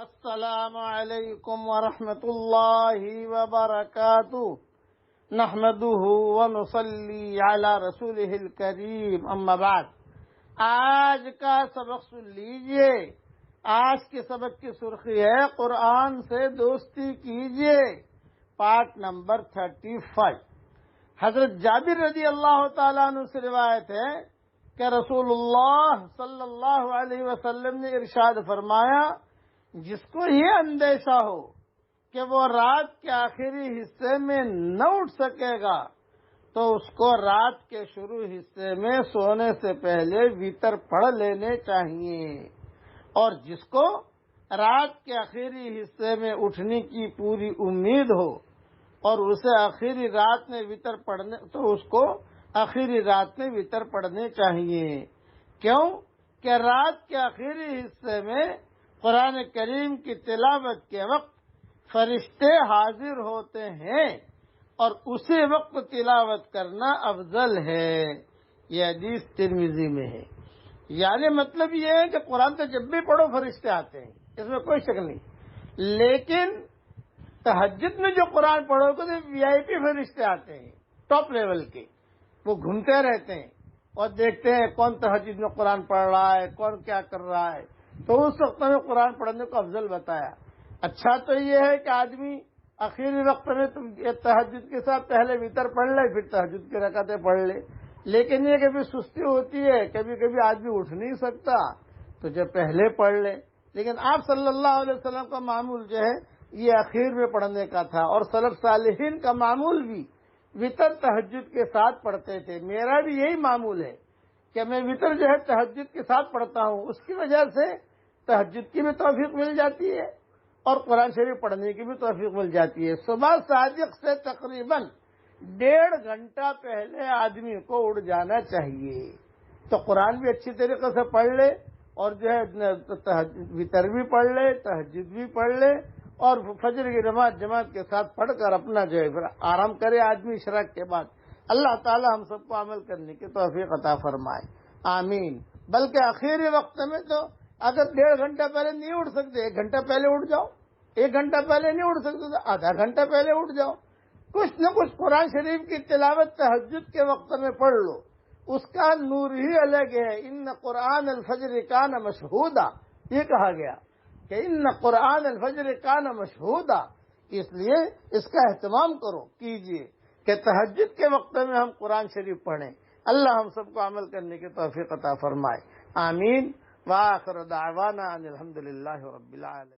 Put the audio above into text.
السلام علیکم ورحمۃ اللہ وبرکاتہ نحمده ونصلی علی رسولہ الکریم اما بعد۔ آج کا سبق سن لیجئے۔ آج کے سبق کی سرخی ہے قرآن سے دوستی کیجئے، پارٹ نمبر 35۔ حضرت جابر رضی اللہ تعالیٰ عنہ سے روایت ہے کہ رسول اللہ صلی اللہ علیہ وسلم نے ارشاد فرمایا، جس کو یہ اندیشہ ہو کہ وہ رات کے آخری حصے میں نہ اٹھ سکے گا تو اس کو رات کے شروع حصے میں سونے سے پہلے وتر پڑھ لینے چاہیے، اور جس کو رات کے آخری حصے میں اٹھنے کی پوری امید ہو اور اسے آخری رات میں وتر پڑھنے تو اس کو آخری رات میں وتر پڑھنے چاہیے۔ کیوں کہ رات کے آخری حصے میں قرآن کریم کی تلاوت کے وقت فرشتے حاضر ہوتے ہیں اور اسی وقت تلاوت کرنا افضل ہے۔ یہ حدیث ترمذی میں ہے۔ یعنی مطلب یہ ہے کہ قرآن تو جب بھی پڑھو فرشتے آتے ہیں، اس میں کوئی شک نہیں، لیکن تہجد میں جو قرآن پڑھو گے تو VIP فرشتے آتے ہیں، ٹاپ لیول کے، وہ گھومتے رہتے ہیں اور دیکھتے ہیں کون تہجد میں قرآن پڑھ رہا ہے، کون کیا کر رہا ہے، تو اس وقت میں قرآن پڑھنے کو افضل بتایا۔ اچھا تو یہ ہے کہ آدمی آخری وقت میں تہجد کے ساتھ پہلے وتر پڑھ لے، پھر تہجد کی رکعتیں پڑھ لے، لیکن یہ کبھی سستی ہوتی ہے، کبھی کبھی آدمی اٹھ نہیں سکتا تو جب پہلے پڑھ لے، لیکن آپ صلی اللہ علیہ وسلم کا معمول جو ہے یہ اخیر میں پڑھنے کا تھا، اور سلف صالحین کا معمول بھی وتر تہجد کے ساتھ پڑھتے تھے۔ میرا بھی یہی معمول ہے کہ میں وتر جو ہے تہجد کے ساتھ پڑھتا ہوں، اس کی وجہ سے تہجد کی بھی توفیق مل جاتی ہے اور قرآن شریف پڑھنے کی بھی توفیق مل جاتی ہے۔ صبح صادق سے تقریباً 1.5 گھنٹہ پہلے آدمی کو اٹھ جانا چاہیے، تو قرآن بھی اچھی طریقے سے پڑھ لے اور جو ہے وتر بھی پڑھ لے، تہجد بھی پڑھ لے، اور فجر کی نماز جماعت کے ساتھ پڑھ کر اپنا جو ہے پھر آرام کرے آدمی عشاء کے بعد۔ اللہ تعالی ہم سب کو عمل کرنے کی توفیق عطا فرمائے، آمین۔ بلکہ آخری وقت میں تو اگر 1.5 گھنٹہ پہلے نہیں اٹھ سکتے، 1 گھنٹہ پہلے اٹھ جاؤ، 1 گھنٹہ پہلے نہیں اٹھ سکتے تو آدھا گھنٹہ پہلے اٹھ جاؤ، کچھ نہ کچھ قرآن شریف کی تلاوت تہجد کے وقت میں پڑھ لو، اس کا نور ہی الگ ہے۔ ان قرآن الفجر کان مشہودا، یہ کہا گیا کہ ان قرآن الفجر کان مشہودا، اس لیے اس کا اہتمام کرو، کیجئے کہ تہجد کے وقت میں ہم قرآن شریف پڑھیں۔ اللہ ہم سب کو عمل کرنے کی توفیق عطا فرمائے، آمین۔ وآخر دعوانا ان الحمد للہ رب العالمین۔